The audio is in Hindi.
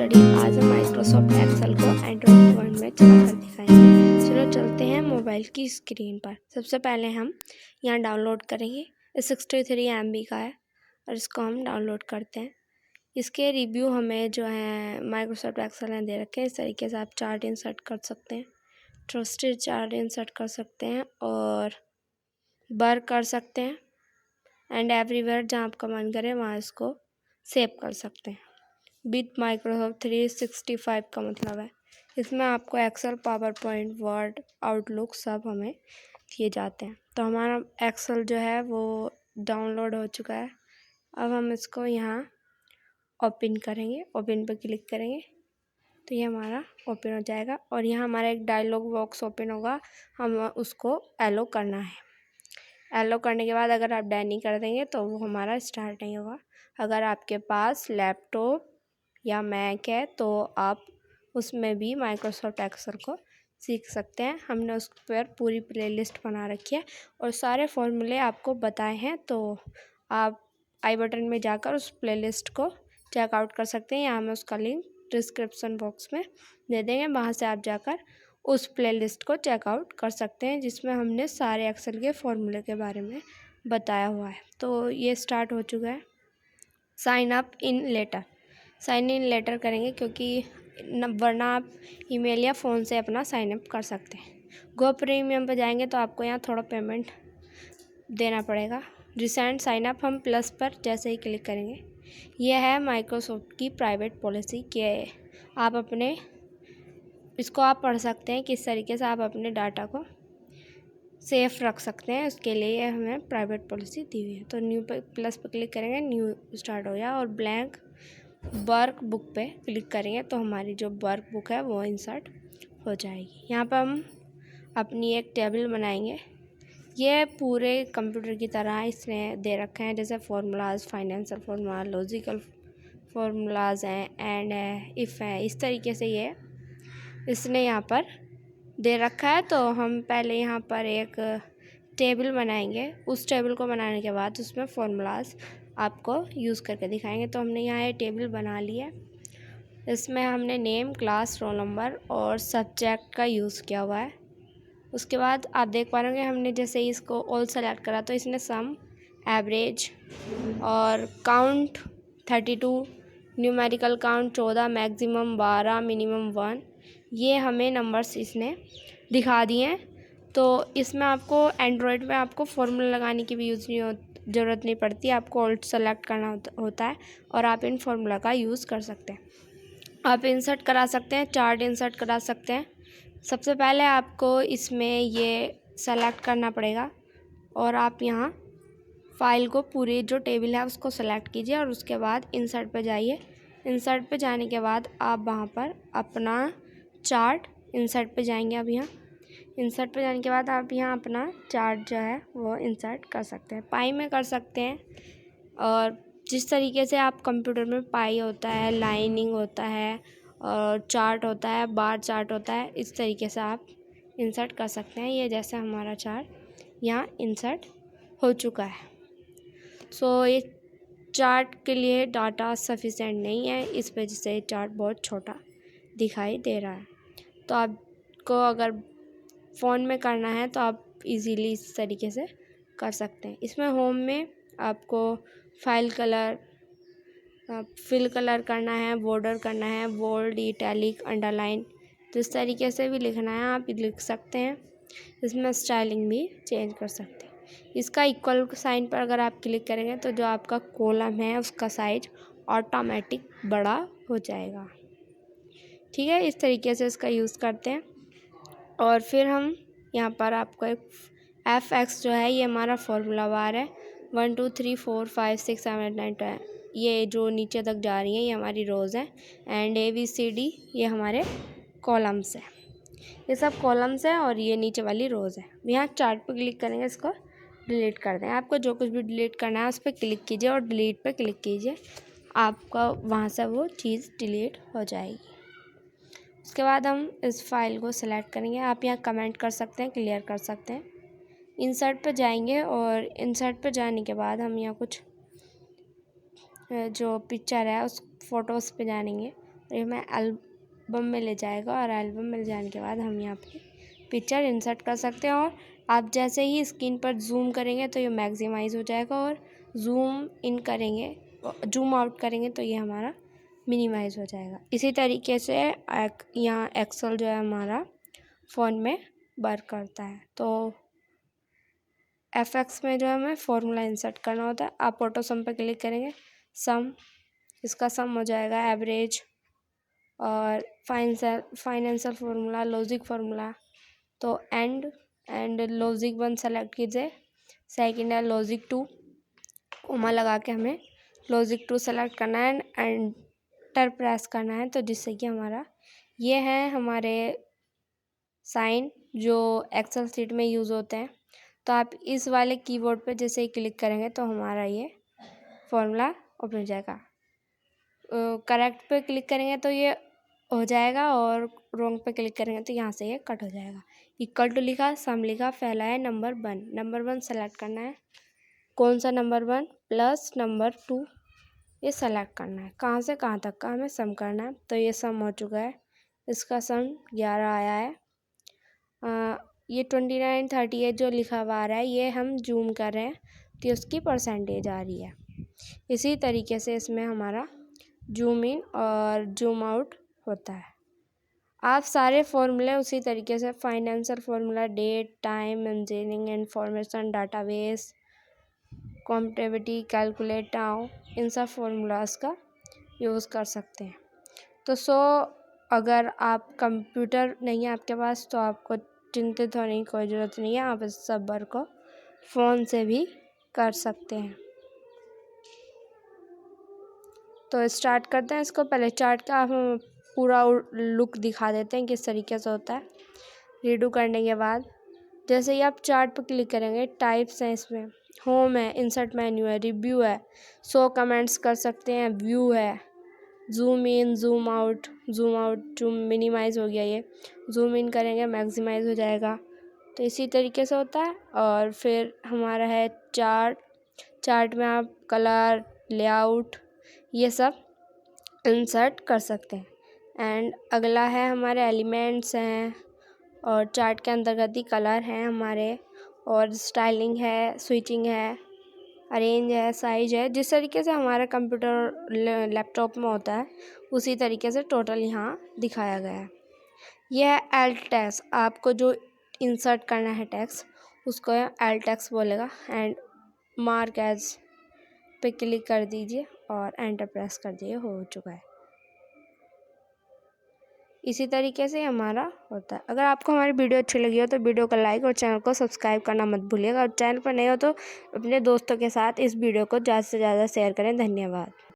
स्टडी। आज हम माइक्रोसॉफ्ट एक्सेल को एंड्रॉइड फ़ोन में चलाकर दिखाएंगे। चलो चलते हैं मोबाइल की स्क्रीन पर। सबसे पहले हम यहाँ डाउनलोड करेंगे। ये 63 MB का है और इसको हम डाउनलोड करते हैं। इसके रिव्यू हमें जो है माइक्रोसॉफ्ट एक्सेल ने दे रखे हैं। इस तरीके से आप चार्ट इंसर्ट कर सकते हैं, ट्रस्टेड चार्ट इंसर्ट कर सकते हैं और वर्क कर सकते हैं एंड एवरीवेयर जहाँ आपका मन करे वहाँ इसको सेव कर सकते हैं। विथ माइक्रोसॉफ्ट 365 का मतलब है इसमें आपको Excel, PowerPoint, Word, Outlook सब हमें दिए जाते हैं। तो हमारा एक्सेल जो है वो डाउनलोड हो चुका है। अब हम इसको यहाँ ओपन करेंगे। ओपन पर क्लिक करेंगे तो ये हमारा ओपन हो जाएगा और यहाँ हमारा एक डायलॉग बॉक्स ओपन होगा। हम उसको एलो करना है। एलो करने के बाद अगर आप डन नहीं कर देंगे तो वो हमारा स्टार्ट नहीं होगा। अगर आपके पास लैपटॉप या मैक है तो आप उसमें भी माइक्रोसॉफ्ट एक्सेल को सीख सकते हैं। हमने उस पर पूरी प्लेलिस्ट बना रखी है और सारे फॉर्मूले आपको बताए हैं, तो आप आई बटन में जाकर उस प्लेलिस्ट को चेकआउट कर सकते हैं। यहाँ मैं उसका लिंक डिस्क्रिप्शन बॉक्स में दे देंगे, वहाँ से आप जाकर उस प्लेलिस्ट को चेकआउट कर सकते हैं जिसमें हमने सारे एक्सेल के फॉर्मूले के बारे में बताया हुआ है। तो ये स्टार्ट हो चुका है। Sign up in letter, sign in letter करेंगे क्योंकि वरना आप ईमेल या फ़ोन से अपना साइन अप कर सकते हैं। गो प्रीमियम पर जाएंगे तो आपको यहाँ थोड़ा पेमेंट देना पड़ेगा। रिसेंट साइन अप हम प्लस पर जैसे ही क्लिक करेंगे, यह है माइक्रोसॉफ्ट की प्राइवेट पॉलिसी के आप अपने इसको आप पढ़ सकते हैं किस तरीके से आप अपने डाटा को सेफ रख सकते हैं। उसके लिए हमें प्राइवेट पॉलिसी दी हुई है। तो न्यू पे प्लस पर क्लिक करेंगे, न्यू स्टार्ट हो गया और ब्लैंक वर्क बुक पे क्लिक करेंगे तो हमारी जो वर्क बुक है वो इंसर्ट हो जाएगी। यहाँ पर हम अपनी एक टेबल बनाएंगे। ये पूरे कंप्यूटर की तरह इसने दे रखे हैं, जैसे formulas, financial formula, logical formulas हैं एंड इफ़ है। इस तरीके से ये इसने यहाँ पर दे रखा है। तो हम पहले यहाँ पर एक टेबल बनाएंगे। उस टेबल को बनाने के बाद उसमें फार्मूलाज आपको यूज़ करके दिखाएंगे। तो हमने यहाँ ये टेबल बना लिया। इसमें हमने नेम, क्लास, रोल नंबर और सब्जेक्ट का यूज़ किया हुआ है। उसके बाद आप देख पा रहे होंगे हमने जैसे ही इसको ऑल सेलेक्ट करा तो इसने सम, एवरेज और count 32, numerical count 14, maximum 12, minimum 1, ये हमें नंबर्स इसने दिखा दिए हैं। तो इसमें आपको एंड्रॉयड में आपको फॉर्मूला लगाने की भी ज़रूरत नहीं पड़ती। आपको ऑल्ट सेलेक्ट करना होता है और आप इन फार्मूला का यूज़ कर सकते हैं। आप इंसर्ट करा सकते हैं, चार्ट इंसर्ट करा सकते हैं। सबसे पहले आपको इसमें ये सेलेक्ट करना पड़ेगा और आप यहाँ फाइल को पूरी जो टेबल है उसको सेलेक्ट कीजिए और उसके बाद इंसर्ट पे जाइए। इंसर्ट पे जाने के बाद आप वहाँ पर अपना चार्ट इंसर्ट पे जाएंगे। अब यहाँ इंसर्ट पे जाने के बाद आप यहाँ अपना चार्ट जो है वो इंसर्ट कर सकते हैं। पाई में कर सकते हैं और जिस तरीके से आप कंप्यूटर में पाई होता है, लाइनिंग होता है और चार्ट होता है, बार चार्ट होता है, इस तरीके से आप इंसर्ट कर सकते हैं। ये जैसे हमारा चार्ट यहाँ इंसर्ट हो चुका है। सो ये चार्ट के लिए डाटा सफिशिएंट नहीं है, इस वजह से चार्ट बहुत छोटा दिखाई दे रहा है। तो आपको अगर फ़ोन में करना है तो आप इजीली इस तरीके से कर सकते हैं। इसमें होम में आपको फाइल कलर, फिल कलर करना है, बॉर्डर करना है, बोल्ड, इटैलिक, अंडरलाइन, तो इस तरीके से भी लिखना है आप लिख सकते हैं। इसमें स्टाइलिंग भी चेंज कर सकते हैं। इसका इक्वल साइन पर अगर आप क्लिक करेंगे तो जो आपका कॉलम है उसका साइज ऑटोमेटिक बड़ा हो जाएगा। ठीक है, इस तरीके से इसका यूज़ करते हैं। और फिर हम यहाँ पर आपको एक FX जो है ये हमारा फार्मूला बार है। 1 2 3 4 5 6 7 8 9 10, ये जो नीचे तक जा रही हैं ये हमारी रोज़ हैं एंड ABCD ये हमारे कॉलम्स हैं। ये सब कॉलम्स हैं और ये नीचे वाली रोज़ है। यहाँ चार्ट पर क्लिक करेंगे, इसको डिलीट कर दें। आपको जो कुछ भी डिलीट करना है उस पर क्लिक कीजिए और डिलीट पर क्लिक कीजिए, आपका वहाँ से वो चीज़ डिलीट हो जाएगी। उसके बाद हम इस फाइल को सिलेक्ट करेंगे। आप यहाँ कमेंट कर सकते हैं, क्लियर कर सकते हैं। इंसर्ट पे जाएंगे और इंसर्ट पे जाने के बाद हम यहाँ कुछ जो पिक्चर है उस फोटोज़ पे जाएंगे। ये हमें एल्बम में ले जाएगा, और एल्बम में ले जाने के बाद हम यहाँ पे पिक्चर इंसर्ट कर सकते हैं। और आप जैसे ही स्क्रीन पर जूम करेंगे तो ये मैक्सिमाइज़ हो जाएगा, और जूम इन करेंगे, जूम आउट करेंगे तो ये हमारा मिनिमाइज़ हो जाएगा। इसी तरीके से यहाँ एक्सेल जो है हमारा फ़ोन में वर्क करता है। तो FX में जो है हमें फॉर्मूला इंसर्ट करना होता है। आप ऑटो सम पर क्लिक करेंगे, सम, इसका सम हो जाएगा एवरेज, और फाइनेंशियल फार्मूला, लॉजिक फार्मूला। तो एंड लॉजिक 1 सेलेक्ट कीजिए, सेकंड है लॉजिक 2, कोमा लगा के हमें लॉजिक 2 सेलेक्ट करना है, एंटर प्रेस करना है, तो जिससे कि हमारा ये है हमारे साइन जो एक्सेल शीट में यूज़ होते हैं। तो आप इस वाले कीबोर्ड पे जैसे ही क्लिक करेंगे तो हमारा ये फॉर्मूला ओपन हो जाएगा। करेक्ट पे क्लिक करेंगे तो ये हो जाएगा, और रॉन्ग पे क्लिक करेंगे तो यहाँ से ये कट हो जाएगा। इक्वल टू लिखा, सम लिखा, फैला है नंबर 1 सेलेक्ट करना है, कौन सा नंबर 1 प्लस नंबर 2 ये सेलेक्ट करना है। कहाँ से कहाँ तक का हमें सम करना है। तो ये सम हो चुका है, इसका सम 11 आया है। ये 29, 38 जो लिखा हुआ आ रहा है ये हम जूम कर रहे हैं तो उसकी परसेंटेज आ रही है। इसी तरीके से इसमें हमारा जूम इन और जूम आउट होता है। आप सारे फॉर्मूले उसी तरीके से financial formula, date, time, engineering information, database, competitiveness, calculate now, इन सब फार्मूलाज का यूज़ कर सकते हैं। तो अगर आप कंप्यूटर नहीं है आपके पास तो आपको चिंतित होने की कोई ज़रूरत नहीं है, आप इस सब वर्क को फ़ोन से भी कर सकते हैं। तो स्टार्ट करते हैं इसको। पहले चार्ट का हम पूरा लुक दिखा देते हैं किस तरीके से होता है। रीडू करने के बाद जैसे ही आप चार्ट पर क्लिक करेंगे, टाइप्स हैं इसमें, होम है, इंसर्ट मेन्यू है, रिव्यू है, शो कमेंट्स कर सकते हैं, व्यू है, zoom in, zoom out, zoom minimise हो गया, ये जूम इन करेंगे मैक्सिमाइज़ हो जाएगा। तो इसी तरीके से होता है। और फिर हमारा है चार्ट में आप कलर, लेआउट ये सब इंसर्ट कर सकते हैं। एंड अगला है हमारे एलिमेंट्स हैं, और चार्ट के अंतर्गत ही कलर हैं हमारे, और स्टाइलिंग है, स्विचिंग है, अरेंज है, साइज है। जिस तरीके से हमारा कंप्यूटर लैपटॉप में होता है उसी तरीके से टोटल यहाँ दिखाया गया है। यह है एल्ट टेक्स्ट, आपको जो इंसर्ट करना है टेक्स्ट उसको एल्ट टेक्स्ट बोलेगा। एंड मार्क एज पे क्लिक कर दीजिए और एंटर प्रेस कर दीजिए, हो चुका है। इसी तरीके से हमारा होता है। अगर आपको हमारी वीडियो अच्छी लगी हो तो वीडियो को लाइक और चैनल को सब्सक्राइब करना मत भूलिएगा। और चैनल पर नए हो तो अपने दोस्तों के साथ इस वीडियो को ज़्यादा से ज़्यादा शेयर करें। धन्यवाद।